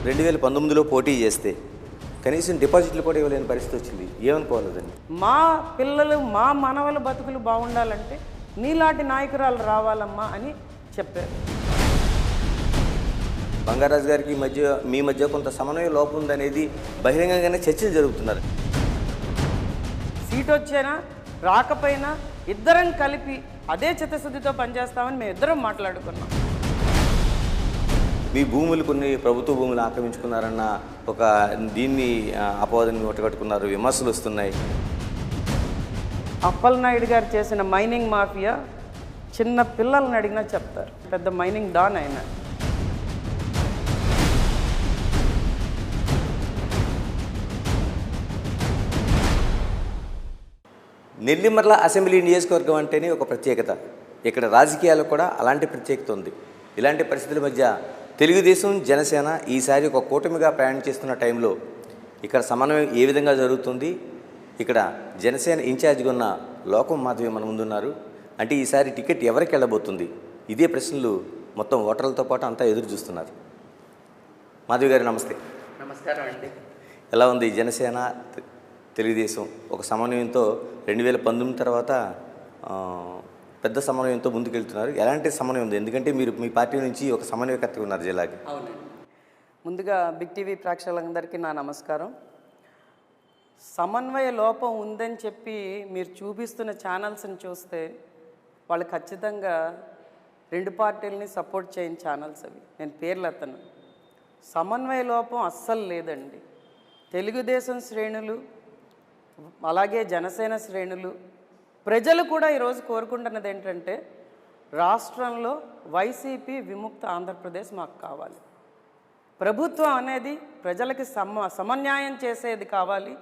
2019లో పోటీ చేస్తే కనీసం డిపాజిట్లు కూడా ఇవ్వలేని పరిస్థితి వచ్చింది. ఏమనుకోవాలని? మా పిల్లలు మా మనవల బతుకులు బాగుండాలంటే నీలాంటి నాయకురాలు రావాలమ్మా అని చెప్పారు. బంగారాజు గారికి మీ మధ్య కొంత సమన్వయ లోపం ఉందనేది బహిరంగంగానే చర్చలు జరుగుతున్నారు. సీట్ వచ్చినా రాకపోయినా ఇద్దరం కలిపి అదే చిత్తశుద్ధితో పనిచేస్తామని మేము ఇద్దరం మాట్లాడుకున్నాం. మీ భూములు కొన్ని ప్రభుత్వ భూములు ఆక్రమించుకున్నారన్న ఒక దీన్ని అపవాదాన్ని ఒట్టగట్టుకున్నారు, విమర్శలు వస్తున్నాయి. అప్పలనాయుడు గారు చేసిన మైనింగ్ మాఫియా చిన్న పిల్లల్ని అడిగినా చెప్తారు. పెద్ద మైనింగ్ డాన్ అయినా. నెల్లిమర్ల అసెంబ్లీ నియోజకవర్గం అంటేనే ఒక ప్రత్యేకత. ఇక్కడ రాజకీయాలకు కూడా అలాంటి ప్రత్యేకత ఉంది. ఇలాంటి పరిస్థితుల మధ్య తెలుగుదేశం, జనసేన ఈసారి ఒక కూటమిగా ప్రయాణం చేస్తున్న టైంలో ఇక్కడ సమన్వయం ఏ విధంగా జరుగుతుంది? ఇక్కడ జనసేన ఇన్ఛార్జిగా ఉన్న లోకం మాధవి మన ముందున్నారు. అంటే ఈసారి టికెట్ ఎవరికి వెళ్ళబోతుంది? ఇదే ప్రశ్నలు మొత్తం ఓటర్లతో పాటు అంతా ఎదురు చూస్తున్నారు. మాధవి గారు నమస్తే. నమస్కారం అండి. ఎలా ఉంది జనసేన తెలుగుదేశం ఒక సమన్వయంతో 2019 తర్వాత పెద్ద సమన్వయంతో ముందుకెళ్తున్నారు? ఎలాంటి సమన్వయం ఉంది? ఎందుకంటే మీరు మీ పార్టీ నుంచి ఒక సమన్వయకర్తగా ఉన్నారు జిల్లాకి. అవునండి. ముందుగా బిగ్ టీవీ ప్రేక్షకులందరికీ నా నమస్కారం. సమన్వయ లోపం ఉందని చెప్పి మీరు చూపిస్తున్న ఛానల్స్ని చూస్తే వాళ్ళు ఖచ్చితంగా రెండు పార్టీలని సపోర్ట్ చేయని ఛానల్స్ అవి. నేను పేర్లు ఎత్తను. సమన్వయ లోపం అస్సలు లేదండి. తెలుగుదేశం శ్రేణులు అలాగే జనసేన శ్రేణులు ప్రజలు కూడా ఈరోజు కోరుకుంటున్నది ఏంటంటే రాష్ట్రంలో వైసీపీ విముక్త ఆంధ్రప్రదేశ్ మాకు కావాలి. ప్రభుత్వం అనేది ప్రజలకి సమన్యాయం చేసేది కావాలి.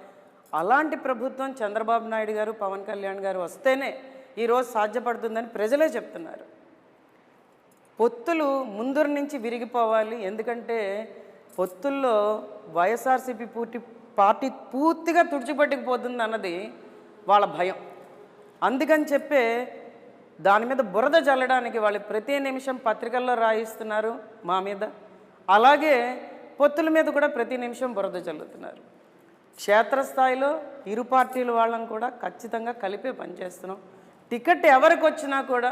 అలాంటి ప్రభుత్వం చంద్రబాబు నాయుడు గారు, పవన్ కళ్యాణ్ గారు వస్తేనే ఈరోజు సాధ్యపడుతుందని ప్రజలే చెప్తున్నారు. పొత్తులు ముందర నుంచి విరిగిపోవాలి. ఎందుకంటే పొత్తుల్లో వైఎస్ఆర్సీపీ పార్టీ పూర్తిగా తుడిచిపెట్టుకుపోతుంది అన్నది వాళ్ళ భయం. అందుకని చెప్పే దాని మీద బురద జల్లడానికి వాళ్ళు ప్రతి నిమిషం పత్రికల్లో రాయిస్తున్నారు మా మీద. అలాగే పొత్తుల మీద కూడా ప్రతి నిమిషం బురద జల్లుతున్నారు. క్షేత్రస్థాయిలో ఇరు పార్టీల వాళ్ళని కూడా ఖచ్చితంగా కలిపే పనిచేస్తున్నాం. టికెట్ ఎవరికి వచ్చినా కూడా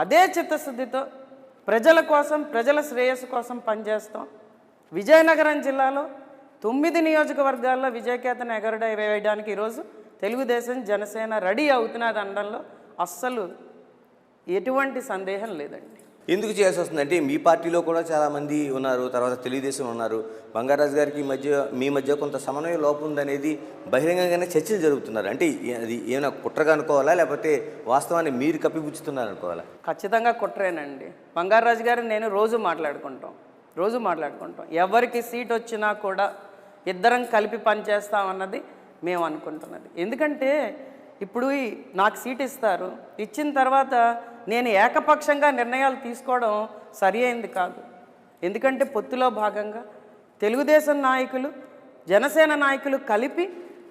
అదే చిత్తశుద్ధితో ప్రజల కోసం, ప్రజల శ్రేయస్సు కోసం పనిచేస్తాం. విజయనగరం జిల్లాలో 9 నియోజకవర్గాల్లో విజయకేతన వేయడానికి ఈరోజు తెలుగుదేశం, జనసేన రెడీ అవుతున్నది అనడంలో అస్సలు ఎటువంటి సందేహం లేదండి. ఎందుకు చేయాల్సి వస్తుంది అంటే మీ పార్టీలో కూడా చాలామంది ఉన్నారు, తర్వాత తెలుగుదేశం ఉన్నారు. బంగారాజు గారికి మీ మధ్య కొంత సమన్వయ లోపం ఉందనేది బహిరంగంగానే చర్చలు జరుగుతున్నారు. అంటే అది ఏమైనా కుట్రగా అనుకోవాలా, లేకపోతే వాస్తవాన్ని మీరు కప్పిపుచ్చుతున్నారు అనుకోవాలా? ఖచ్చితంగా కుట్రేనండి. బంగారాజు గారు నేను రోజు మాట్లాడుకుంటాం. ఎవరికి సీట్ వచ్చినా కూడా ఇద్దరం కలిపి పనిచేస్తామన్నది మేము అనుకుంటున్నది. ఎందుకంటే ఇప్పుడు నాకు సీట్ ఇస్తారు, ఇచ్చిన తర్వాత నేను ఏకపక్షంగా నిర్ణయాలు తీసుకోవడం సరి అయింది కాదు. ఎందుకంటే పొత్తులో భాగంగా తెలుగుదేశం నాయకులు, జనసేన నాయకులు కలిపి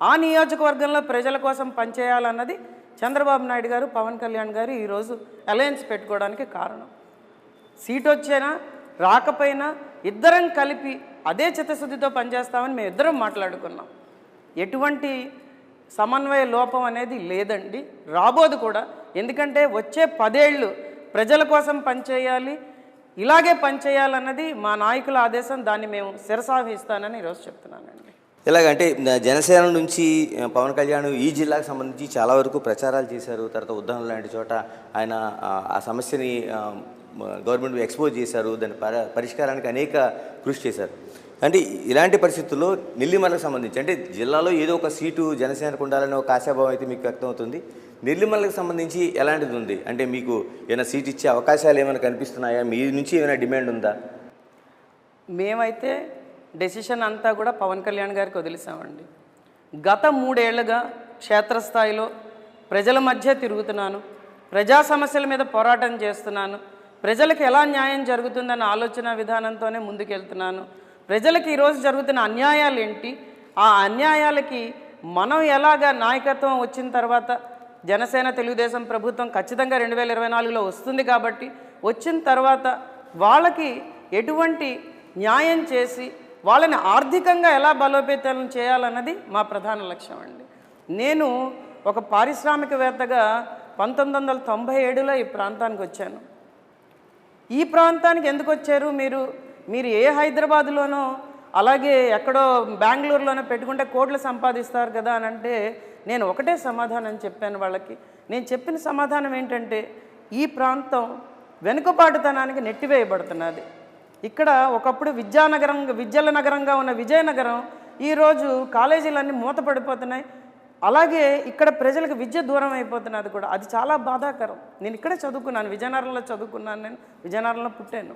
ఆ నియోజకవర్గంలో ప్రజల కోసం పనిచేయాలన్నది చంద్రబాబు నాయుడు గారు, పవన్ కళ్యాణ్ గారు ఈరోజు అలయన్స్ పెట్టుకోవడానికి కారణం. సీట్ వచ్చినా రాకపోయినా ఇద్దరం కలిపి అదే చిత్తశుద్ధితో పనిచేస్తామని మేము ఇద్దరం మాట్లాడుకున్నాం. ఎటువంటి సమన్వయ లోపం అనేది లేదండి, రాబోదు కూడా. ఎందుకంటే వచ్చే 10 ఏళ్ళు ప్రజల కోసం పనిచేయాలి, ఇలాగే పనిచేయాలన్నది మా నాయకుల ఆదేశం. దాన్ని మేము శిరసావహిస్తానని ఈరోజు చెప్తున్నానండి. ఎలాగంటే జనసేన నుంచి పవన్ కళ్యాణ్ ఈ జిల్లాకు సంబంధించి చాలా వరకు ప్రచారాలు చేశారు. తర్వాత ఉద్దానం లాంటి చోట ఆయన ఆ సమస్యని గవర్నమెంట్ ఎక్స్పోజ్ చేశారు. దాని పరిష్కారానికి అనేక కృషి చేశారు. అంటే ఇలాంటి పరిస్థితుల్లో నెల్లిమర్లకు సంబంధించి అంటే జిల్లాలో ఏదో ఒక సీటు జనసేనకు ఉండాలనే ఒక ఆశాభావం అయితే మీకు వ్యక్తమవుతుంది. నెల్లిమర్లకు సంబంధించి ఎలాంటిది ఉంది? అంటే మీకు ఏమైనా సీట్ ఇచ్చే అవకాశాలు ఏమైనా కనిపిస్తున్నాయా? మీ నుంచి ఏమైనా డిమాండ్ ఉందా? మేమైతే డెసిషన్ అంతా కూడా పవన్ కళ్యాణ్ గారికి వదిలేసామండి. గత 3 ఏళ్లుగా క్షేత్రస్థాయిలో ప్రజల మధ్య తిరుగుతున్నాను, ప్రజా సమస్యల మీద పోరాటం చేస్తున్నాను, ప్రజలకు ఎలా న్యాయం జరుగుతుందన్న ఆలోచన విధానంతోనే ముందుకెళ్తున్నాను. ప్రజలకు ఈరోజు జరుగుతున్న అన్యాయాలు ఏంటి, ఆ అన్యాయాలకి మనం ఎలాగా నాయకత్వం వచ్చిన తర్వాత జనసేన తెలుగుదేశం ప్రభుత్వం ఖచ్చితంగా 2024లో వస్తుంది కాబట్టి వచ్చిన తర్వాత వాళ్ళకి ఎటువంటి న్యాయం చేసి వాళ్ళని ఆర్థికంగా ఎలా బలోపేతం చేయాలన్నది మా ప్రధాన లక్ష్యం అండి. నేను ఒక పారిశ్రామికవేత్తగా 1997లో ఈ ప్రాంతానికి వచ్చాను. ఈ ప్రాంతానికి ఎందుకు వచ్చారు మీరు ఏ హైదరాబాద్లోనో అలాగే ఎక్కడో బెంగళూరులోనో పెట్టుకుంటే కోట్లు సంపాదిస్తారు కదా అని అంటే నేను ఒకటే సమాధానం చెప్పాను వాళ్ళకి. నేను చెప్పిన సమాధానం ఏంటంటే ఈ ప్రాంతం వెనుకబాటుతనానికి నెట్టివేయబడుతున్నది. ఇక్కడ ఒకప్పుడు విద్యల నగరంగా ఉన్న విజయనగరం ఈరోజు కాలేజీలన్నీ మూతపడిపోతున్నాయి. అలాగే ఇక్కడ ప్రజలకు విద్య దూరం అయిపోతున్నది కూడా. అది చాలా బాధాకరం. నేను ఇక్కడే చదువుకున్నాను, విజయనగరంలో చదువుకున్నాను, నేను విజయనగరంలో పుట్టాను.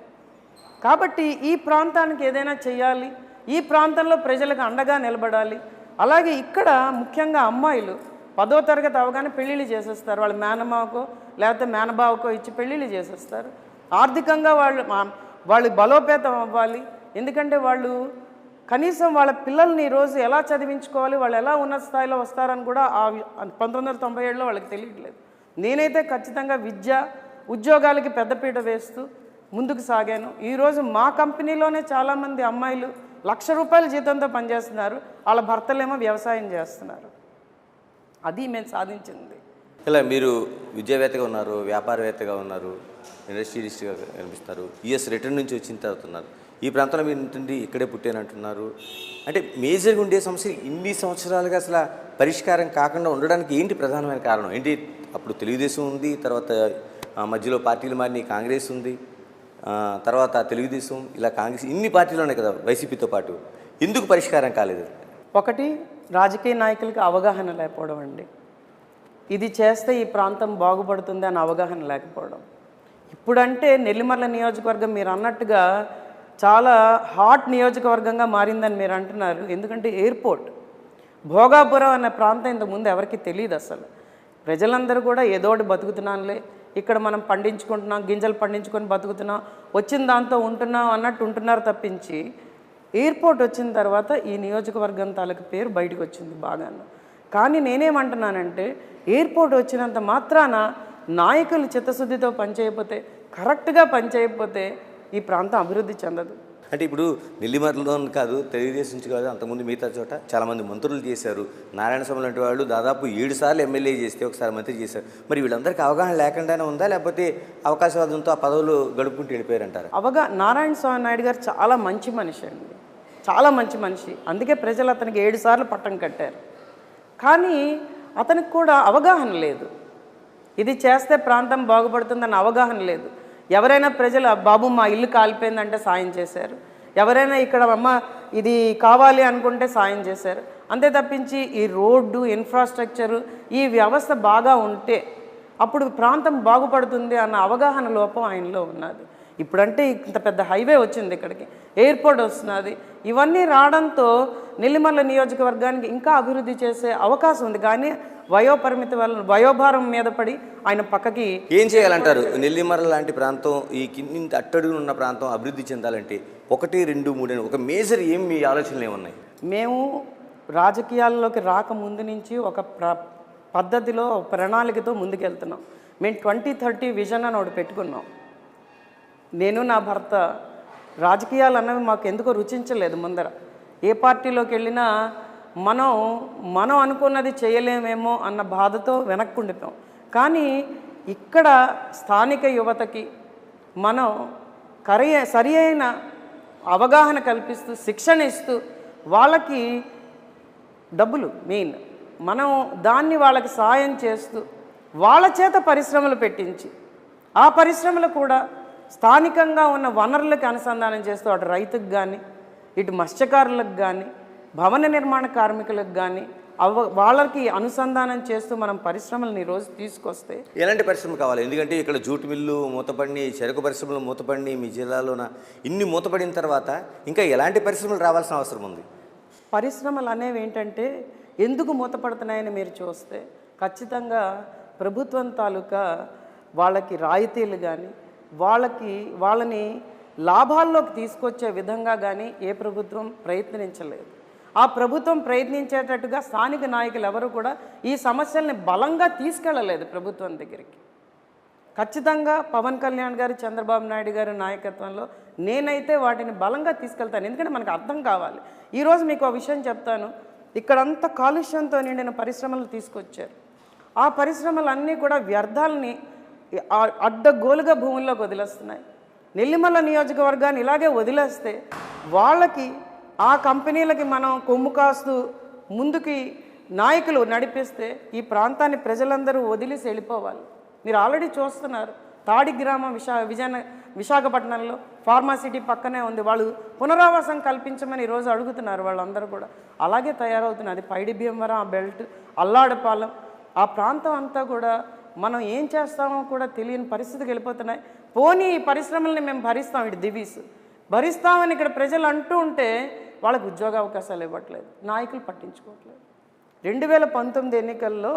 కాబట్టి ఈ ప్రాంతానికి ఏదైనా చేయాలి, ఈ ప్రాంతంలో ప్రజలకు అండగా నిలబడాలి. అలాగే ఇక్కడ ముఖ్యంగా అమ్మాయిలు 10వ తరగతి అవగానే పెళ్ళిళ్ళు చేసేస్తారు. వాళ్ళ మేనమావకో లేకపోతే మేనబావకో ఇచ్చి పెళ్ళిళ్ళు చేసేస్తారు. ఆర్థికంగా వాళ్ళు బలోపేతం అవ్వాలి. ఎందుకంటే వాళ్ళు కనీసం వాళ్ళ పిల్లల్ని ఈరోజు ఎలా చదివించుకోవాలి, వాళ్ళు ఎలా ఉన్నత స్థాయిలో వస్తారని కూడా 1997లో వాళ్ళకి తెలియట్లేదు. నేనైతే ఖచ్చితంగా ఉద్యోగాలకి పెద్దపీట వేస్తూ ముందుకు సాగాను. ఈరోజు మా కంపెనీలోనే చాలామంది అమ్మాయిలు ₹1,00,000 జీతంతో పనిచేస్తున్నారు. వాళ్ళ భర్తలేమో వ్యవసాయం చేస్తున్నారు. అది మేము సాధించింది. ఇలా మీరు విద్యావేత్తగా ఉన్నారు, వ్యాపారవేత్తగా ఉన్నారు, ఇండస్ట్రియలిస్ట్గా కనిపిస్తారు, యుఎస్ రిటర్న్ నుంచి వచ్చిన తర్వాత ఉన్నారు. ఈ ప్రాంతంలో మీరు ఉంటుంది, ఇక్కడే పుట్టానంటున్నారు. అంటే మేజర్గా ఉండే సమస్య ఇన్ని సంవత్సరాలుగా అసలు పరిష్కారం కాకుండా ఉండడానికి ఏంటి ప్రధానమైన కారణం ఏంటి? అప్పుడు తెలుగుదేశం ఉంది, తర్వాత మధ్యలో పార్టీలు మారినాయి, కాంగ్రెస్ ఉంది, తర్వాత తెలుగుదేశం, ఇలా కాంగ్రెస్, ఇన్ని పార్టీలు ఉన్నాయి కదా వైసీపీతో పాటు. ఎందుకు పరిష్కారం కాలేదు? ఒకటి, రాజకీయ నాయకులకి అవగాహన లేకపోవడం అండి. ఇది చేస్తే ఈ ప్రాంతం బాగుపడుతుంది అని అవగాహన లేకపోవడం. ఇప్పుడంటే నెల్లిమర్ల నియోజకవర్గం మీరు అన్నట్టుగా చాలా హాట్ నియోజకవర్గంగా మారిందని మీరు అంటున్నారు. ఎందుకంటే ఎయిర్పోర్ట్, భోగాపురం అనే ప్రాంతం ఇంతకుముందు ఎవరికి తెలియదు అసలు. ప్రజలందరూ కూడా ఏదోటి బతుకుతున్నానులే, ఇక్కడ మనం పండించుకుంటున్నాం, గింజలు పండించుకొని బతుకుతున్నాం, వచ్చిన దాంతో ఉంటున్నాం అన్నట్టు ఉంటున్నారు తప్పించి ఎయిర్పోర్ట్ వచ్చిన తర్వాత ఈ నియోజకవర్గం తాలూకు పేరు బయటకు వచ్చింది బాగాను. కానీ నేనేమంటున్నానంటే ఎయిర్పోర్ట్ వచ్చినంత మాత్రాన నాయకులు చిత్తశుద్ధితో పనిచేయకపోతే, కరెక్ట్గా పనిచేయకపోతే ఈ ప్రాంతం అభివృద్ధి చెందదు. అంటే ఇప్పుడు నెల్లిమర్లలో కాదు, తెలుగుదేశం నుంచి కాదు, అంతకుముందు మిగతా చోట చాలామంది మంత్రులు చేశారు. నారాయణస్వామి లాంటి వాళ్ళు దాదాపు 7 సార్లు ఎమ్మెల్యే చేస్తే ఒకసారి మంత్రి చేశారు. మరి వీళ్ళందరికీ అవగాహన లేకుండానే ఉందా, లేకపోతే అవకాశవాదంతో ఆ పదవులు గడుపుకుంటూ వెళ్ళిపోయారంటారు? నారాయణస్వామి నాయుడు గారు చాలా మంచి మనిషి అండి, చాలా మంచి మనిషి. అందుకే ప్రజలు అతనికి 7 సార్లు పట్టం కట్టారు. కానీ అతనికి కూడా అవగాహన లేదు, ఇది చేస్తే ప్రాంతం బాగుపడుతుందన్న అవగాహన లేదు. ఎవరైనా ప్రజలు బాబు మా ఇల్లు కాలిపోయిందంటే సాయం చేశారు, ఎవరైనా ఇక్కడ అమ్మ ఇది కావాలి అనుకుంటే సాయం చేశారు. అంతే తప్పించి ఈ రోడ్డు ఇన్ఫ్రాస్ట్రక్చరు ఈ వ్యవస్థ బాగా ఉంటే అప్పుడు ప్రాంతం బాగుపడుతుంది అన్న అవగాహన లోపం ఆయనలో ఉన్నది. ఇప్పుడంటే ఇంత పెద్ద హైవే వచ్చింది, ఇక్కడికి ఎయిర్పోర్ట్ వస్తున్నది, ఇవన్నీ రావడంతో నెల్లిమర్ల నియోజకవర్గానికి ఇంకా అభివృద్ధి చేసే అవకాశం ఉంది. కానీ వయోభారం మీద పడి ఆయన పక్కకి ఏం చేయాలంటారు? నెల్లిమర్ల లాంటి ప్రాంతం, ఈ కింది అట్టడుగున ఉన్న ప్రాంతం అభివృద్ధి చెందాలంటే 1, 2, 3 అని ఒక మేజర్ మీ ఆలోచనలు ఏమున్నాయి? మేము రాజకీయాల్లోకి రాకముందు నుంచి ఒక పద్ధతిలో ప్రణాళికతో ముందుకెళ్తున్నాం. మేము 2030 విజన్ అని ఒకటి పెట్టుకున్నాం. నేను నా భర్త రాజకీయాలు అన్నవి మాకు ఎందుకో రుచించలేదు. ముందర ఏ పార్టీలోకి వెళ్ళినా మనం అనుకున్నది చేయలేమేమో అన్న బాధతో వెనక్కుండిపోయాం. కానీ ఇక్కడ స్థానిక యువతకి మనం సరి అయిన అవగాహన కల్పిస్తూ, శిక్షణ ఇస్తూ, వాళ్ళకి డబ్బులు మెయిన్, మనం దాన్ని వాళ్ళకి సాయం చేస్తూ వాళ్ళ చేత పరిశ్రమలు పెట్టించి ఆ పరిశ్రమలు కూడా స్థానికంగా ఉన్న వనరులకు అనుసంధానం చేస్తూ అటు రైతుకు కానీ, ఇటు మత్స్యకారులకు కానీ, భవన నిర్మాణ కార్మికులకు కానీ వాళ్ళకి అనుసంధానం చేస్తూ మనం పరిశ్రమలను ఈరోజు తీసుకొస్తే. ఎలాంటి పరిశ్రమలు కావాలి? ఎందుకంటే ఇక్కడ జూటు మిల్లు మూతపడిని, చెరకు పరిశ్రమలు మూతపడిని, మీ జిల్లాలోన ఇన్ని మూతపడిన తర్వాత ఇంకా ఎలాంటి పరిశ్రమలు రావాల్సిన అవసరం ఉంది? పరిశ్రమలు అనేవి ఏంటంటే ఎందుకు మూతపడుతున్నాయని మీరు చూస్తే ఖచ్చితంగా ప్రభుత్వం తాలూకా వాళ్ళకి రాయితీలు కానీ, వాళ్ళని లాభాల్లోకి తీసుకొచ్చే విధంగా కానీ ఏ ప్రభుత్వం ప్రయత్నించలేదు. ఆ ప్రభుత్వం ప్రయత్నించేటట్టుగా స్థానిక నాయకులు ఎవరు కూడా ఈ సమస్యల్ని బలంగా తీసుకెళ్ళలేదు ప్రభుత్వం దగ్గరికి. ఖచ్చితంగా పవన్ కళ్యాణ్ గారు, చంద్రబాబు నాయుడు గారి నాయకత్వంలో నేనైతే వాటిని బలంగా తీసుకెళ్తాను. ఎందుకంటే మనకు అర్థం కావాలి. ఈరోజు మీకు ఒక విషయం చెప్తాను. ఇక్కడంతా కాలుష్యంతో నిండిన పరిశ్రమలు తీసుకొచ్చారు. ఆ పరిశ్రమలన్నీ కూడా వ్యర్థాలని అడ్డగోలుగా భూముల్లోకి వదిలేస్తున్నాయి. నెల్లిమల్ల నియోజకవర్గాన్ని ఇలాగే వదిలేస్తే వాళ్ళకి, ఆ కంపెనీలకి మనం కొమ్ము కాస్తూ ముందుకి నాయకులు నడిపిస్తే ఈ ప్రాంతాన్ని ప్రజలందరూ వదిలేసి వెళ్ళిపోవాలి. మీరు ఆల్రెడీ చూస్తున్నారు. తాడి గ్రామం విశాఖపట్నంలో ఫార్మాసిటీ పక్కనే ఉంది. వాళ్ళు పునరావాసం కల్పించమని ఈరోజు అడుగుతున్నారు వాళ్ళందరూ కూడా. అలాగే తయారవుతున్నది పైడి భీమవరం, ఆ బెల్ట్, అల్లాడపాలెం, ఆ ప్రాంతం అంతా కూడా మనం ఏం చేస్తామో కూడా తెలియని పరిస్థితికి వెళ్ళిపోతున్నాయి. పోనీ ఈ పరిశ్రమల్ని మేము భరిస్తాం, ఇటు దివీస్ భరిస్తామని ఇక్కడ ప్రజలు అంటూ ఉంటే వాళ్ళకు ఉద్యోగ అవకాశాలు ఇవ్వట్లేదు, నాయకులు పట్టించుకోవట్లేదు. 2019 ఎన్నికల్లో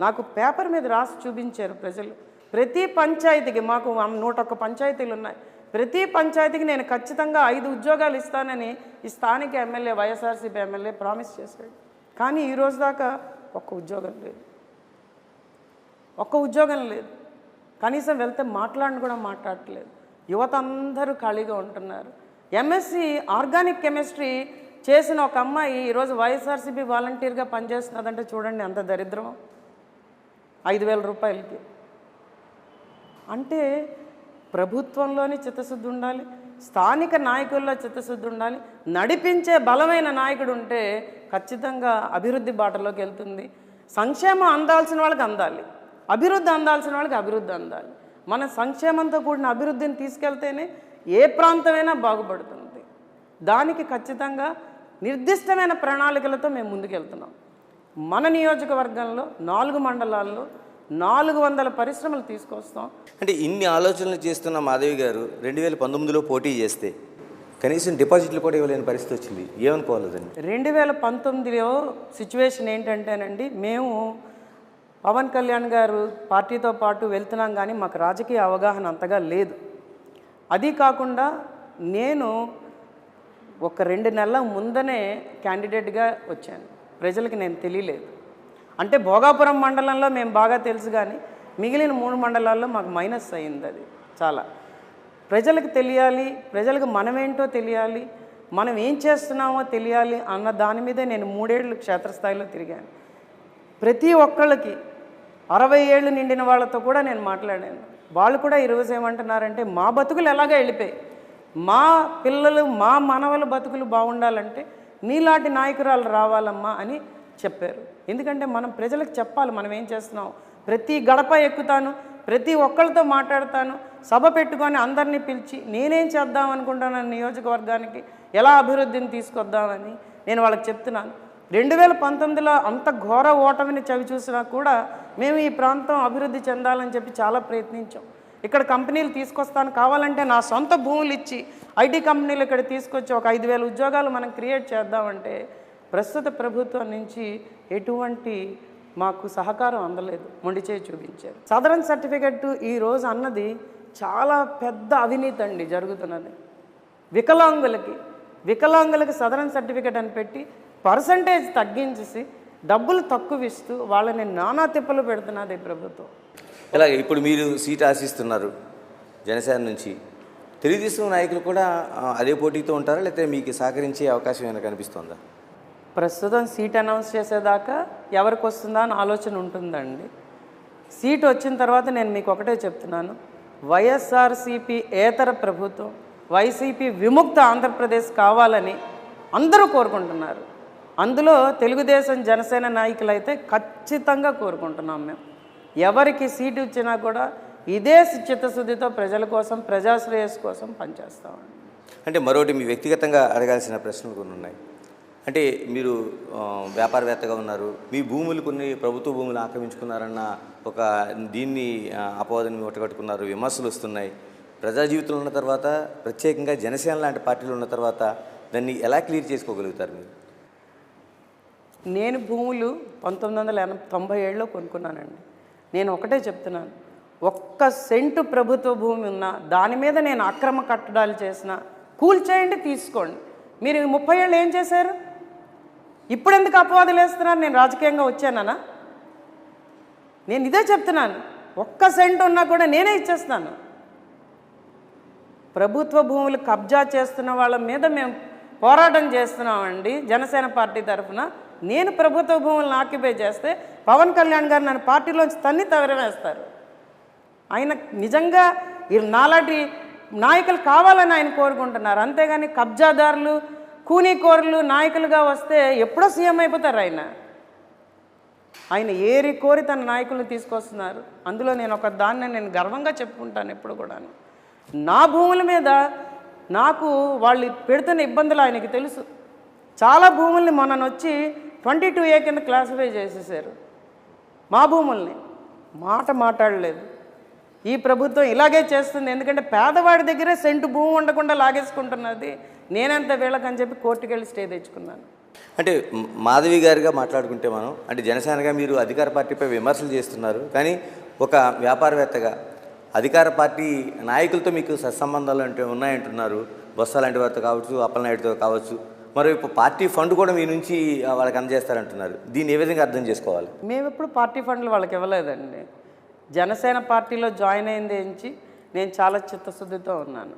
నాకు పేపర్ మీద రాసి చూపించారు ప్రజలు. ప్రతి పంచాయతీకి, మాకు 101 పంచాయతీలు ఉన్నాయి, ప్రతి పంచాయతీకి నేను ఖచ్చితంగా 5 ఉద్యోగాలు ఇస్తానని ఈ స్థానిక ఎమ్మెల్యే, వైఎస్ఆర్సీపీ ఎమ్మెల్యే ప్రామిస్ చేశాడు. కానీ ఈరోజు దాకా ఒక్క ఉద్యోగం లేదు, ఒక్క ఉద్యోగం లేదు. కనీసం వెళ్తే మాట్లాడిని కూడా మాట్లాడట్లేదు. యువత అందరూ ఖాళీగా ఉంటున్నారు. ఎంఎస్సి ఆర్గానిక్ కెమిస్ట్రీ చేసిన ఒక అమ్మాయి ఈరోజు వైఎస్ఆర్సీపీ వాలంటీర్గా పనిచేస్తున్నదంటే చూడండి అంత దరిద్రం. 5,000 రూపాయలకి. అంటే ప్రభుత్వంలోని చిత్తశుద్ధి ఉండాలి, స్థానిక నాయకుల్లో చిత్తశుద్ధి ఉండాలి. నడిపించే బలమైన నాయకుడు ఉంటే ఖచ్చితంగా అభివృద్ధి బాటలోకి వెళ్తుంది. సంక్షేమం అందాల్సిన వాళ్ళకి అందాలి, అభివృద్ధి అందాల్సిన వాళ్ళకి అభివృద్ధి అందాలి. మన సంక్షేమంతో కూడిన అభివృద్ధిని తీసుకెళ్తేనే ఏ ప్రాంతమైనా బాగుపడుతుంది. దానికి ఖచ్చితంగా నిర్దిష్టమైన ప్రణాళికలతో మేము ముందుకెళ్తున్నాం. మన నియోజకవర్గంలో 4 మండలాల్లో 400 పరిశ్రమలు తీసుకొస్తాం. అంటే ఇన్ని ఆలోచనలు చేస్తున్న మాధవి గారు 2019లో పోటీ చేస్తే కనీసం డిపాజిట్లు కూడా ఇవ్వలేని పరిస్థితి వచ్చింది. ఏమనుకోవాలని 2019లో సిచ్యువేషన్ ఏంటంటేనండి, మేము పవన్ కళ్యాణ్ గారు పార్టీతో పాటు వెళ్తున్నాం, కానీ మాకు రాజకీయ అవగాహన అంతగా లేదు. అది కాకుండా నేను ఒక 2 నెలల ముందనే క్యాండిడేట్గా వచ్చాను. ప్రజలకు నేను తెలియలేదు. అంటే భోగాపురం మండలంలో మేము బాగా తెలుసు, కానీ మిగిలిన 3 మండలాల్లో మాకు మైనస్ అయింది. అది చాలా ప్రజలకు తెలియాలి, ప్రజలకు మనమేంటో తెలియాలి, మనం ఏం చేస్తున్నామో తెలియాలి అన్న దాని మీదే నేను 3 ఏళ్ళు క్షేత్రస్థాయిలో తిరిగాను. ప్రతి ఒక్కళ్ళకి 60 ఏళ్ళు నిండిన వాళ్ళతో కూడా నేను మాట్లాడాను. వాళ్ళు కూడా ఈరోజు ఏమంటున్నారంటే, మా బతుకులు ఎలాగ వెళ్ళిపోయి, మా పిల్లలు, మా మనవల బతుకులు బాగుండాలంటే నీలాంటి నాయకురాలు రావాలమ్మా అని చెప్పారు. ఎందుకంటే మనం ప్రజలకు చెప్పాలి మనం ఏం చేస్తున్నాం. ప్రతి గడప ఎక్కుతాను, ప్రతి ఒక్కళ్ళతో మాట్లాడతాను, సభ పెట్టుకొని అందరినీ పిలిచి నేనేం చేద్దాం అనుకుంటున్నాను, నియోజకవర్గానికి ఎలా అభివృద్ధిని తీసుకొద్దామని నేను వాళ్ళకి చెప్తున్నాను. 2019లో అంత ఘోర ఓటమిని చవి చూసినా కూడా మేము ఈ ప్రాంతం అభివృద్ధి చెందాలని చెప్పి చాలా ప్రయత్నించాం. ఇక్కడ కంపెనీలు తీసుకొస్తాను, కావాలంటే నా సొంత భూములు ఇచ్చి ఐటీ కంపెనీలు ఇక్కడ తీసుకొచ్చి ఒక 5,000 ఉద్యోగాలు మనం క్రియేట్ చేద్దామంటే ప్రస్తుత ప్రభుత్వం నుంచి ఎటువంటి మాకు సహకారం అందలేదు, మొండి చేయి చూపించారు. సదరన్ సర్టిఫికెట్ ఈరోజు అన్నది చాలా పెద్ద అవినీతి అండి జరుగుతున్నది. వికలాంగులకి సదరన్ సర్టిఫికెట్ అని పెట్టి పర్సంటేజ్ తగ్గించేసి డబ్బులు తక్కువ ఇస్తూ వాళ్ళని నానా తిప్పలు పెడుతున్నది ఈ ప్రభుత్వం. ఇలాగే ఇప్పుడు మీరు సీట్ ఆశిస్తున్నారు జనసేన నుంచి, తెలుగుదేశం నాయకులు కూడా అదే పోటీతో ఉంటారా, లేకపోతే మీకు సహకరించే అవకాశం ఏమైనా కనిపిస్తుందా? ప్రస్తుతం సీట్ అనౌన్స్ చేసేదాకా ఎవరికి వస్తుందా అని ఆలోచన ఉంటుందండి. సీట్ వచ్చిన తర్వాత నేను మీకు ఒకటే చెప్తున్నాను, వైఎస్ఆర్సీపీ ఏతర ప్రభుత్వం, వైసీపీ విముక్త ఆంధ్రప్రదేశ్ కావాలని అందరూ కోరుకుంటున్నారు. అందులో తెలుగుదేశం జనసేన నాయకులు అయితే ఖచ్చితంగా కోరుకుంటున్నాం. మేము ఎవరికి సీటు ఇచ్చినా కూడా ఇదే చిత్తశుద్ధితో ప్రజల కోసం, ప్రజాశ్రేయస్ కోసం పనిచేస్తామండి. అంటే మరొకటి మీ వ్యక్తిగతంగా అడగాల్సిన ప్రశ్నలు కొన్ని ఉన్నాయి. అంటే మీరు వ్యాపారవేత్తగా ఉన్నారు, మీ భూములు కొన్ని ప్రభుత్వ భూములు ఆక్రమించుకున్నారన్న ఒక దీన్ని అపవాదాన్ని ఒట్టగట్టుకున్నారు, విమర్శలు వస్తున్నాయి. ప్రజా జీవితంలో ఉన్న తర్వాత, ప్రత్యేకంగా జనసేన లాంటి పార్టీలు ఉన్న తర్వాత దాన్ని ఎలా క్లియర్ చేసుకోగలుగుతారు మీరు? నేను భూములు 1997లో కొనుక్కున్నానండి. నేను ఒకటే చెప్తున్నాను, 1 సెంటు ప్రభుత్వ భూమి ఉన్నా దాని మీద నేను అక్రమ కట్టడాలు చేసిన కూల్చేయండి, తీసుకోండి. మీరు 30 ఏళ్ళు ఏం చేశారు? ఇప్పుడు ఎందుకు అపవాదులు వేస్తున్నారు? నేను రాజకీయంగా వచ్చానా? నేను ఇదే చెప్తున్నాను. ఒక్క సెంట్ ఉన్నా కూడా నేనే ఇచ్చేస్తాను. ప్రభుత్వ భూములు కబ్జా చేస్తున్న వాళ్ళ మీద మేము పోరాటం చేస్తున్నామండి జనసేన పార్టీ తరఫున. నేను ప్రభుత్వ భూములను ఆక్యుపై చేస్తే పవన్ కళ్యాణ్ గారు నన్ను పార్టీలోంచి తన్ని తగరవేస్తారు. ఆయన నిజంగా నాలాంటి నాయకులు కావాలని ఆయన కోరుకుంటున్నారు. అంతేగాని కబ్జాదారులు కూనీకోరులు నాయకులుగా వస్తే ఎప్పుడో సీఎం అయిపోతారు. ఆయన ఏరి కోరి తన నాయకులను తీసుకొస్తున్నారు. అందులో నేను ఒక దాన్ని నేను గర్వంగా చెప్పుకుంటాను ఎప్పుడు కూడాను. నా భూముల మీద నాకు వాళ్ళు పెడుతున్న ఇబ్బందులు ఆయనకి తెలుసు. చాలా భూముల్ని మొన్ననొచ్చి 22A కింద క్లాసిఫై చేసేసారు. మా భూముల్ని మాట్లాడలేదు. ఈ ప్రభుత్వం ఇలాగే చేస్తుంది. ఎందుకంటే పేదవాడి దగ్గరే సెంటు భూమి ఉండకుండా లాగేసుకుంటున్నది. నేనెంత వీళ్ళకని చెప్పి కోర్టుకు వెళ్ళి స్టే తెచ్చుకున్నాను. అంటే మాధవి గారిగా మాట్లాడుకుంటే మనం అంటే జనసేనగా మీరు అధికార పార్టీపై విమర్శలు చేస్తున్నారు, కానీ ఒక వ్యాపారవేత్తగా అధికార పార్టీ నాయకులతో మీకు సత్సంబంధాలు అంటే ఉన్నాయంటున్నారు. బొత్స లాంటి వారితో కావచ్చు, అప్పలనాయుడుతో కావచ్చు. మరోవైపు పార్టీ ఫండ్ కూడా మీ నుంచి వాళ్ళకి అందజేస్తారంటున్నారు. దీన్ని ఏ విధంగా అర్థం చేసుకోవాలి? మేము ఎప్పుడు పార్టీ ఫండ్లు వాళ్ళకి ఇవ్వలేదండి. జనసేన పార్టీలో జాయిన్ అయింది నుంచి నేను చాలా చిత్తశుద్ధితో ఉన్నాను.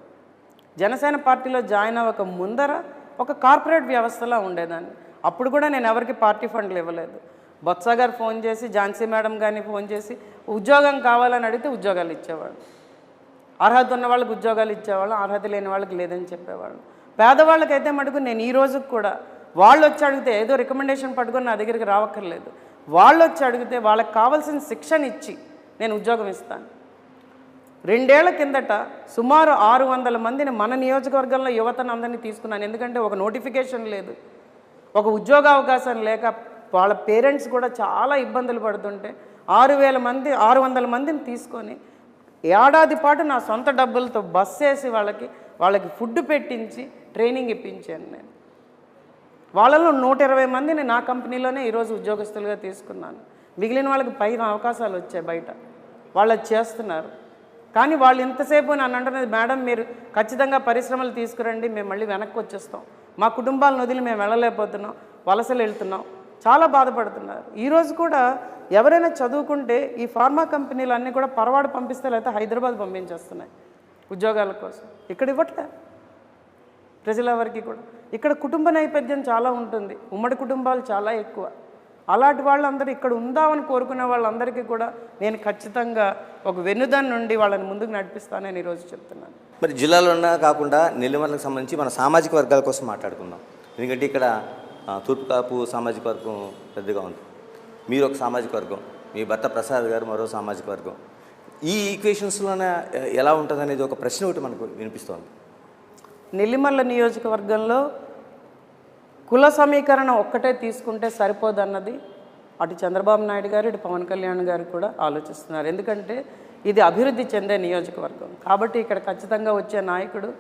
జనసేన పార్టీలో జాయిన్ అవ్వక ముందర ఒక కార్పొరేట్ వ్యవస్థలా ఉండేదాన్ని. అప్పుడు కూడా నేను ఎవరికి పార్టీ ఫండ్లు ఇవ్వలేదు. బొత్స గారు ఫోన్ చేసి, ఝాన్సీ మేడం గారిని ఫోన్ చేసి ఉద్యోగం కావాలని అడిగితే ఉద్యోగాలు ఇచ్చేవాళ్ళు. అర్హత ఉన్న వాళ్ళకి ఉద్యోగాలు ఇచ్చేవాళ్ళు, అర్హత లేని వాళ్ళకి లేదని చెప్పేవాళ్ళు. పేదవాళ్ళకైతే మటుకు నేను ఈ రోజుకి కూడా వాళ్ళు వచ్చి అడిగితే ఏదో రికమెండేషన్ పట్టుకొని నా దగ్గరికి రావక్కర్లేదు. వాళ్ళు వచ్చి అడిగితే వాళ్ళకి కావాల్సిన శిక్షణ ఇచ్చి నేను ఉద్యోగం ఇస్తాను. 2 ఏళ్ల కిందట సుమారు 600 మందిని మన నియోజకవర్గంలో యువతను అందరినీ తీసుకున్నాను. ఎందుకంటే ఒక నోటిఫికేషన్ లేదు, ఒక ఉద్యోగ అవకాశం లేక వాళ్ళ పేరెంట్స్ కూడా చాలా ఇబ్బందులు పడుతుంటే 600 మందిని తీసుకొని ఏడాది పాటు నా సొంత డబ్బులతో బస్ వేసి వాళ్ళకి ఫుడ్ పెట్టించి ట్రైనింగ్ ఇప్పించాను నేను. వాళ్ళలో 120 మందిని నా కంపెనీలోనే ఈరోజు ఉద్యోగస్తులుగా తీసుకున్నాను. మిగిలిన వాళ్ళకి పైన అవకాశాలు వచ్చాయి బయట, వాళ్ళు చేస్తున్నారు. కానీ వాళ్ళు ఇంతసేపు నన్ను అంటున్నది, మేడం మీరు ఖచ్చితంగా పరిశ్రమలు తీసుకురండి, మేము మళ్ళీ వెనక్కి వచ్చేస్తాం, మా కుటుంబాలను వదిలి మేము వెళ్ళలేకపోతున్నాం, వలసలు వెళ్తున్నాం, చాలా బాధపడుతున్నారు. ఈరోజు కూడా ఎవరైనా చదువుకుంటే ఈ ఫార్మా కంపెనీలు అన్నీ కూడా పరవాడు పంపిస్తే లేకపోతే హైదరాబాద్ పంపించేస్తున్నాయి ఉద్యోగాల కోసం. ఇక్కడ ఇవ్వట్లే ప్రజలెవరికి కూడా. ఇక్కడ కుటుంబ నేపథ్యం చాలా ఉంటుంది, ఉమ్మడి కుటుంబాలు చాలా ఎక్కువ. అలాంటి వాళ్ళందరూ ఇక్కడ ఉందామని కోరుకునే వాళ్ళందరికీ కూడా నేను ఖచ్చితంగా ఒక వెన్నుదాన్ని నుండి వాళ్ళని ముందుకు నడిపిస్తానని ఈరోజు చెప్తున్నాను. మరి జిల్లాలో కాకుండా నెల్లిమర్లకు సంబంధించి మన సామాజిక వర్గాల కోసం మాట్లాడుకుందాం. ఎందుకంటే ఇక్కడ తూర్పు కాపు సామాజిక వర్గం పెద్దగా ఉంది, మీరు ఒక సామాజిక వర్గం, మీ భర్త ప్రసాద్ గారు మరో సామాజిక వర్గం. ఈ ఈక్వేషన్స్లోనే ఎలా ఉంటుంది అనేది ఒక ప్రశ్న ఒకటి మనకు వినిపిస్తోంది. నెల్లిమర్ల నియోజకవర్గంలో కుల సమీకరణ ఒక్కటే తీసుకుంటే సరిపోదన్నది అటు చంద్రబాబు నాయుడు గారు ఇటు పవన్ కళ్యాణ్ గారు కూడా ఆలోచిస్తున్నారు. ఎందుకంటే ఇది అభివృద్ధి చెందే నియోజకవర్గం కాబట్టి ఇక్కడ ఖచ్చితంగా వచ్చే నాయకుడు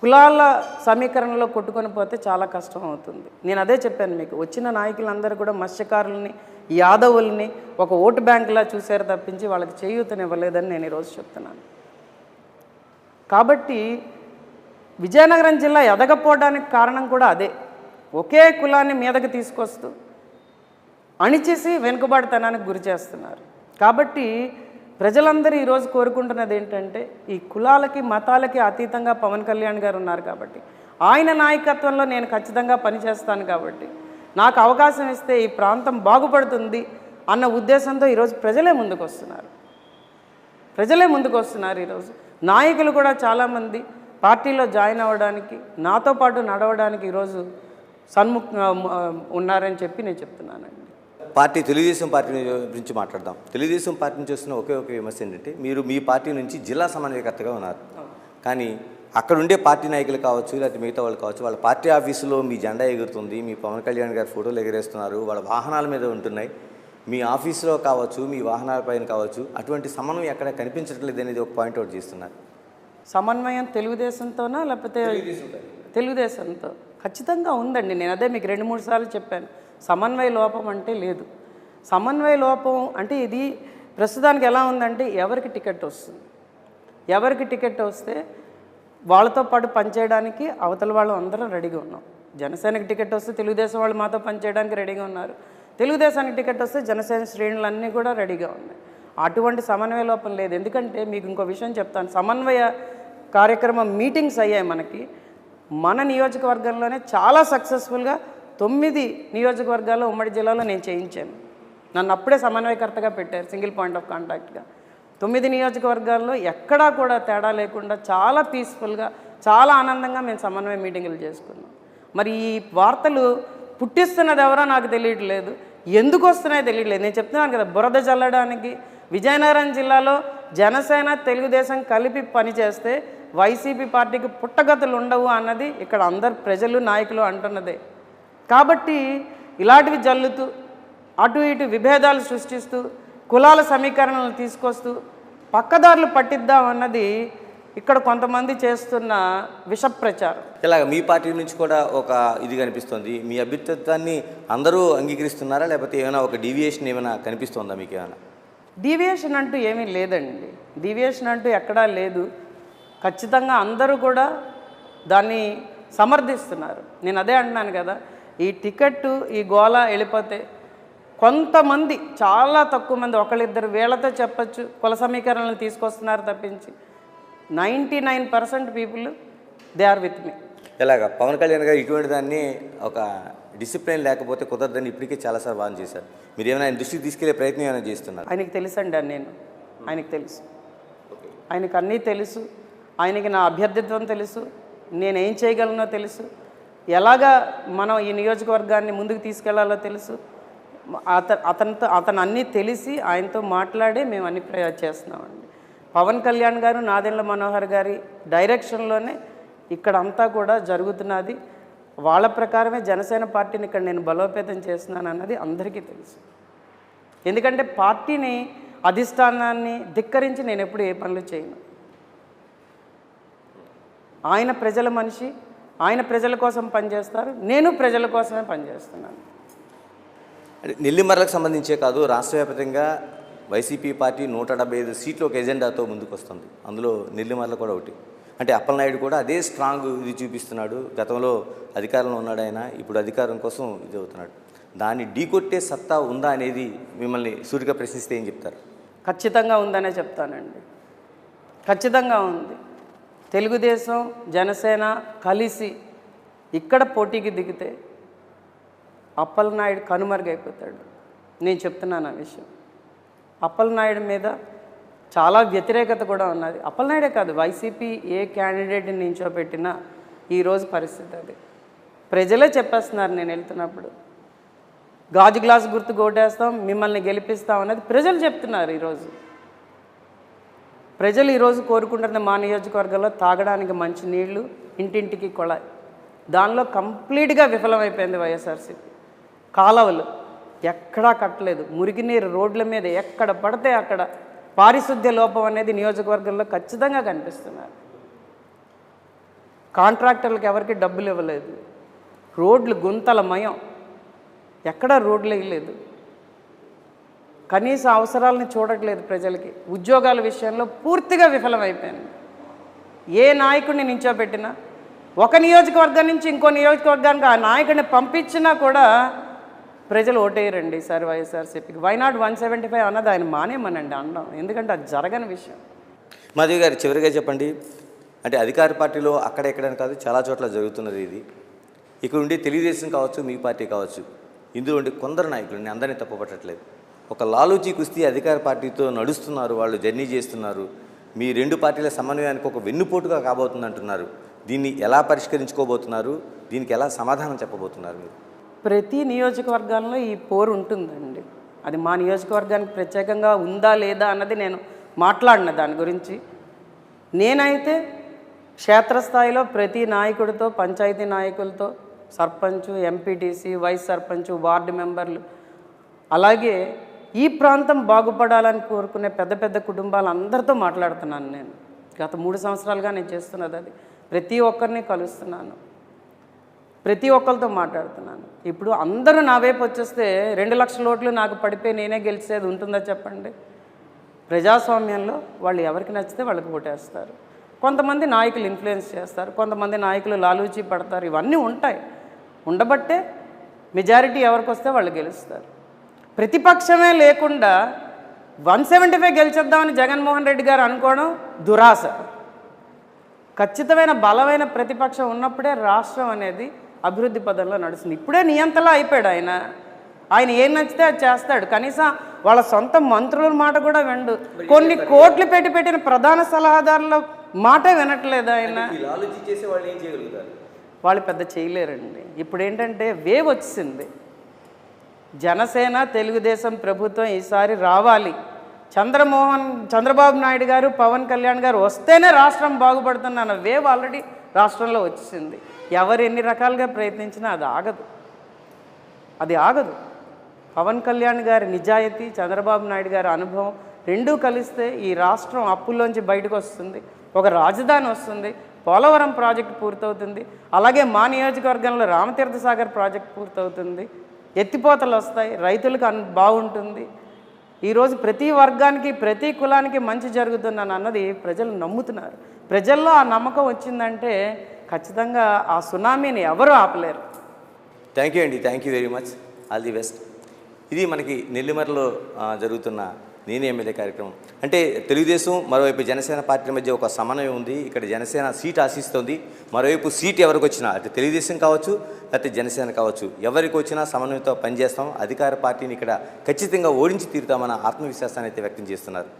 కులాల సమీకరణలో కొట్టుకొని పోతే చాలా కష్టం అవుతుంది. నేను అదే చెప్పాను మీకు, వచ్చిన నాయకులందరూ కూడా మత్స్యకారులని, యాదవుల్ని ఒక ఓటు బ్యాంకులా చూసారు తప్పించి వాళ్ళకి చేయూతనివ్వలేదని నేను ఈరోజు చెప్తున్నాను. కాబట్టి విజయనగరం జిల్లా ఎదగపోవడానికి కారణం కూడా అదే. ఒకే కులాన్ని మీదకి తీసుకొస్తూ అణిచేసి వెనుకబాటుతనానికి గురి చేస్తున్నారు. కాబట్టి ప్రజలందరూ ఈరోజు కోరుకుంటున్నది ఏంటంటే ఈ కులాలకి మతాలకి అతీతంగా పవన్ కళ్యాణ్ గారు ఉన్నారు కాబట్టి ఆయన నాయకత్వంలో నేను ఖచ్చితంగా పనిచేస్తాను. కాబట్టి నాకు అవకాశం ఇస్తే ఈ ప్రాంతం బాగుపడుతుంది అన్న ఉద్దేశంతో ఈరోజు ప్రజలే ముందుకు వస్తున్నారు. ఈరోజు నాయకులు కూడా చాలామంది పార్టీలో జాయిన్ అవ్వడానికి, నాతో పాటు నడవడానికి ఈరోజు ఉన్నారని చెప్పి నేను చెప్తున్నానండి. పార్టీ తెలుగుదేశం పార్టీ గురించి మాట్లాడదాం. తెలుగుదేశం పార్టీ నుంచి వస్తున్న ఒకే ఒక విమర్శ ఏంటంటే మీరు మీ పార్టీ నుంచి జిల్లా సమన్వయకర్తగా ఉన్నారు, కానీ అక్కడ ఉండే పార్టీ నాయకులు కావచ్చు లేకపోతే మిగతా వాళ్ళు కావచ్చు, వాళ్ళ పార్టీ ఆఫీసులో మీ జెండా ఎగురుతుంది, మీ పవన్ కళ్యాణ్ గారి ఫోటోలు ఎగరేస్తున్నారు, వాళ్ళ వాహనాల మీద ఉంటున్నాయి, మీ ఆఫీసులో కావచ్చు మీ వాహనాలపైన కావచ్చు, అటువంటి సమన్వయం ఎక్కడ కనిపించట్లేదు అనేది ఒక పాయింట్ అవుట్ చేస్తున్నారు. సమన్వయం తెలుగుదేశంతోనా లేకపోతే తెలుగుదేశంతో ఖచ్చితంగా ఉందండి. నేను అదే మీకు 2-3 సార్లు చెప్పాను, సమన్వయ లోపం అంటే లేదు. సమన్వయ లోపం అంటే ఇది ప్రస్తుతానికి ఎలా ఉందంటే ఎవరికి టికెట్ వస్తే వాళ్ళతో పాటు పనిచేయడానికి అవతల వాళ్ళు అందరం రెడీగా ఉన్నాం. జనసేనకి టికెట్ వస్తే తెలుగుదేశం వాళ్ళు మాతో పనిచేయడానికి రెడీగా ఉన్నారు, తెలుగుదేశానికి టికెట్ వస్తే జనసేన శ్రేణులన్నీ కూడా రెడీగా ఉన్నాయి. అటువంటి సమన్వయ లోపం లేదు. ఎందుకంటే మీకు ఇంకో విషయం చెప్తాను, సమన్వయ కార్యక్రమం మీటింగ్స్ అయ్యాయి మనకి. మన నియోజకవర్గంలోనే చాలా సక్సెస్ఫుల్గా 9 నియోజకవర్గాల్లో ఉమ్మడి జిల్లాలో నేను చేయించాను. నన్ను అప్పుడే సమన్వయకర్తగా పెట్టారు, సింగిల్ పాయింట్ ఆఫ్ కాంటాక్ట్గా. 9 నియోజకవర్గాల్లో ఎక్కడా కూడా తేడా లేకుండా చాలా పీస్ఫుల్గా, చాలా ఆనందంగా మేము సమన్వయ మీటింగులు చేసుకున్నాం. మరి ఈ వార్తలు పుట్టిస్తున్నది ఎవరో నాకు తెలియట్లేదు, ఎందుకు వస్తున్నాయో తెలియట్లేదు. నేను చెప్తున్నాను కదా, బురద చల్లడానికి విజయనగరం జిల్లాలో జనసేన తెలుగుదేశం కలిపి పనిచేస్తే వైసీపీ పార్టీకి పుట్టగతులు ఉండవు అన్నది ఇక్కడ అందరు ప్రజలు నాయకులు అంటున్నదే. కాబట్టి ఇలాంటివి జల్లుతూ అటు ఇటు విభేదాలు సృష్టిస్తూ కులాల సమీకరణలు తీసుకొస్తూ పక్కదారులు పట్టిద్దామన్నది ఇక్కడ కొంతమంది చేస్తున్న విష ప్రచారం. ఇలాగ మీ పార్టీ నుంచి కూడా ఒక ఇది కనిపిస్తుంది. మీ అభ్యర్థిత్వాన్ని అందరూ అంగీకరిస్తున్నారా, లేకపోతే ఏమైనా ఒక డీవియేషన్ ఏమైనా కనిపిస్తుందా మీకు ఏమైనా? డీవియేషన్ అంటూ ఏమీ లేదండి, డీవియేషన్ అంటూ ఎక్కడా లేదు. ఖచ్చితంగా అందరూ కూడా దాన్ని సమర్థిస్తున్నారు. నేను అదే అంటున్నాను కదా, ఈ టికెట్టు ఈ గోళ వెళ్ళిపోతే కొంతమంది, చాలా తక్కువ మంది, ఒకళ్ళిద్దరు వీళ్ళతో చెప్పచ్చు కుల సమీకరణలు తీసుకొస్తున్నారు తప్పించి 99% people they are with me. ఇలాగ పవన్ కళ్యాణ్ గారు ఇటువంటి దాన్ని ఒక డిసిప్లిన్ లేకపోతే కుదరదని ఇప్పటికే చాలాసార్లు వార్న్ చేశారు. మీరు ఏమైనా ఆయన దృష్టికి తీసుకెళ్లే ప్రయత్నం ఏమైనా చేస్తున్నారు? ఆయనకి తెలుసండి, ఆయనకి తెలుసు, ఆయనకు అన్నీ తెలుసు. ఆయనకి నా అభ్యర్థిత్వం తెలుసు, నేనేం చేయగలనో తెలుసు, ఎలాగా మనం ఈ నియోజకవర్గాన్ని ముందుకు తీసుకెళ్లాలో తెలుసు. అతను అన్నీ తెలిసి ఆయనతో మాట్లాడే మేము అన్ని చేస్తున్నామండి. పవన్ కళ్యాణ్ గారు, నాదెండ్ల మనోహర్ గారి డైరెక్షన్లోనే ఇక్కడ అంతా కూడా జరుగుతున్నది. వాళ్ళ ప్రకారమే జనసేన పార్టీని ఇక్కడ నేను బలోపేతం చేస్తున్నాను అన్నది అందరికీ తెలుసు. ఎందుకంటే పార్టీని, అధిష్టానాన్ని ధిక్కరించి నేను ఎప్పుడు ఏ పనులు చేయను. ఆయన ప్రజల మనిషి, ఆయన ప్రజల కోసం పనిచేస్తారు, నేను ప్రజల కోసమే పనిచేస్తున్నాను. అంటే నెల్లిమర్లకు సంబంధించే కాదు, రాష్ట్ర వ్యాప్తంగా వైసీపీ పార్టీ 175 సీట్లు ఒక ఎజెండాతో ముందుకు వస్తుంది. అందులో నెల్లిమర్ల కూడా ఒకటి. అంటే అప్పలనాయుడు కూడా అదే స్ట్రాంగ్ ఇది చూపిస్తున్నాడు. గతంలో అధికారంలో ఉన్నాడు ఆయన, ఇప్పుడు అధికారం కోసం ఇది అవుతున్నాడు. దాన్ని ఢీకొట్టే సత్తా ఉందా అనేది మిమ్మల్ని సూటిగా ప్రశ్నిస్తే ఏం చెప్తారు? ఖచ్చితంగా ఉందనే చెప్తానండి, ఖచ్చితంగా ఉంది. తెలుగుదేశం జనసేన కలిసి ఇక్కడ పోటీకి దిగితే అప్పలనాయుడు కనుమరుగైపోతాడు. నేను చెప్తున్నాను ఆ విషయం. అప్పలనాయుడు మీద చాలా వ్యతిరేకత కూడా ఉన్నది. అప్పలనాయుడే కాదు, వైసీపీ ఏ క్యాండిడేట్ని నించోబెట్టినా ఈరోజు పరిస్థితి అది. ప్రజలే చెప్పేస్తున్నారు నేను వెళ్తున్నప్పుడు, గాజు గ్లాసు గుర్తు ఓటేస్తాం, మిమ్మల్ని గెలిపిస్తాం అన్నది ప్రజలు చెప్తున్నారు. ప్రజలు ఈరోజు కోరుకుంటున్న మా నియోజకవర్గంలో తాగడానికి మంచి నీళ్లు, ఇంటింటికి కొళాయి, దానిలో కంప్లీట్గా విఫలమైపోయింది వైఎస్ఆర్సీపీ. కాలువలు ఎక్కడా కట్టలేదు, మురికినీరు రోడ్ల మీద ఎక్కడ పడితే అక్కడ, పారిశుద్ధ్య లోపం అనేది నియోజకవర్గంలో ఖచ్చితంగా కనిపిస్తున్నారు. కాంట్రాక్టర్లకు ఎవరికి డబ్బులు ఇవ్వలేదు, రోడ్లు గుంతలమయం, ఎక్కడా రోడ్లు వేయలేదు, కనీస అవసరాలను చూడట్లేదు ప్రజలకి. ఉద్యోగాల విషయంలో పూర్తిగా విఫలమైపోయింది. ఏ నాయకుడిని నించోబెట్టినా, ఒక నియోజకవర్గం నుంచి ఇంకో నియోజకవర్గానికి ఆ నాయకుడిని పంపించినా కూడా ప్రజలు ఓటేయరండి ఈసారి వైఎస్ఆర్సీపీకి. వైనాట్ 175 అన్నది ఆయన మానేమనండి అనడం, ఎందుకంటే అది జరగని విషయం. మాధవి గారు, చివరిగా చెప్పండి, అంటే అధికార పార్టీలో అక్కడెక్కడని కాదు, చాలా చోట్ల జరుగుతున్నది ఇది. ఇక్కడ ఉండి తెలుగుదేశం కావచ్చు, మీ పార్టీ కావచ్చు, ఇందులో ఉండి కొందరు నాయకులు, నేను అందరినీ తప్పుపట్టట్లేదు, ఒక లాలూచీ కుస్తీ అధికార పార్టీతో నడుస్తున్నారు, వాళ్ళు జర్నీ చేస్తున్నారు. మీ రెండు పార్టీల సమన్వయానికి ఒక వెన్నుపోటుగా కాబోతుంది అంటున్నారు. దీన్ని ఎలా పరిష్కరించుకోబోతున్నారు? దీనికి ఎలా సమాధానం చెప్పబోతున్నారు మీరు? ప్రతి నియోజకవర్గాల్లో ఈ పోరు ఉంటుందండి. అది మా నియోజకవర్గానికి ప్రత్యేకంగా ఉందా లేదా అన్నది నేను మాట్లాడిన దాని గురించి. నేనైతే క్షేత్రస్థాయిలో ప్రతి నాయకుడితో, పంచాయతీ నాయకులతో, sarpanch, MPTC, vice sarpanch, ward మెంబర్లు, అలాగే ఈ ప్రాంతం బాగుపడాలని కోరుకునే పెద్ద పెద్ద కుటుంబాలందరితో మాట్లాడుతున్నాను. నేను గత 3 సంవత్సరాలుగా నేను చేస్తున్నది అది. ప్రతి ఒక్కరిని కలుస్తున్నాను, ప్రతి ఒక్కరితో మాట్లాడుతున్నాను. ఇప్పుడు అందరూ నా వైపు వచ్చేస్తే 2 లక్షల ఓట్లు నాకు పడిపోయి నేనే గెలిచేది ఉంటుందా చెప్పండి? ప్రజాస్వామ్యంలో వాళ్ళు ఎవరికి నచ్చితే వాళ్ళకి ఓటేస్తారు. కొంతమంది నాయకులు ఇన్ఫ్లుయెన్స్ చేస్తారు, కొంతమంది నాయకులు లాలూచీ పడతారు. ఇవన్నీ ఉంటాయి. ఉండబట్టే మెజారిటీ ఎవరికి వస్తే వాళ్ళు గెలుస్తారు. ప్రతిపక్షమే లేకుండా 175 గెలిచేద్దామని జగన్మోహన్ రెడ్డి గారు అనుకోవడం దురాశ. ఖచ్చితమైన బలమైన ప్రతిపక్షం ఉన్నప్పుడే రాష్ట్రం అనేది అభివృద్ధి పదంలో నడుస్తుంది. ఇప్పుడే నియంతలా అయిపోయాడు ఆయన. ఆయన ఏం నచ్చితే అది చేస్తాడు. కనీసం వాళ్ళ సొంత మంత్రుల మాట కూడా వినడు. కొన్ని కోట్లు పెట్టిన ప్రధాన సలహాదారుల మాట వినట్లేదు ఆయన. వాళ్ళు పెద్ద చేయలేరండి. ఇప్పుడు ఏంటంటే వేవ్ వచ్చింది. జనసేన తెలుగుదేశం ప్రభుత్వం ఈసారి రావాలి. చంద్రబాబు నాయుడు గారు, పవన్ కళ్యాణ్ గారు వస్తేనే రాష్ట్రం బాగుపడుతుందన్న వేవ్ ఆల్రెడీ రాష్ట్రంలో వచ్చింది. ఎవరు ఎన్ని రకాలుగా ప్రయత్నించినా అది ఆగదు. పవన్ కళ్యాణ్ గారి నిజాయితీ, చంద్రబాబు నాయుడు గారి అనుభవం రెండూ కలిస్తే ఈ రాష్ట్రం అప్పుల్లోంచి బయటకు వస్తుంది. ఒక రాజధాని వస్తుంది, పోలవరం ప్రాజెక్టు పూర్తవుతుంది, అలాగే మా నియోజకవర్గంలో రామతీర్థసాగర్ ప్రాజెక్టు పూర్తవుతుంది, ఎత్తిపోతలు వస్తాయి, రైతులకు బాగుంటుంది. ఈరోజు ప్రతి వర్గానికి ప్రతి కులానికి మంచి జరుగుతుందని అన్నది ప్రజలు నమ్ముతున్నారు. ప్రజల్లో ఆ నమ్మకం వచ్చిందంటే ఖచ్చితంగా ఆ సునామీని ఎవరూ ఆపలేరు. థ్యాంక్ యూ అండి, thank you very much, all the best. ఇది మనకి నెల్లిమర్లో జరుగుతున్న నేనే ఎమ్మెల్యే కార్యక్రమం. అంటే తెలుగుదేశం మరోవైపు జనసేన పార్టీ మధ్య ఒక సమన్వయం ఉంది. ఇక్కడ జనసేన సీట్ ఆశిస్తుంది. మరోవైపు సీట్ ఎవరికి వచ్చినా, అటు తెలుగుదేశం కావచ్చు లేకపోతే జనసేన కావచ్చు, ఎవరికి వచ్చినా సమన్వయంతో పనిచేస్తాం, అధికార పార్టీని ఇక్కడ ఖచ్చితంగా ఓడించి తీరుతామన్న ఆత్మవిశ్వాసాన్ని అయితే వ్యక్తం చేస్తున్నారు.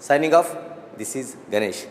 Signing off, this is Ganesh.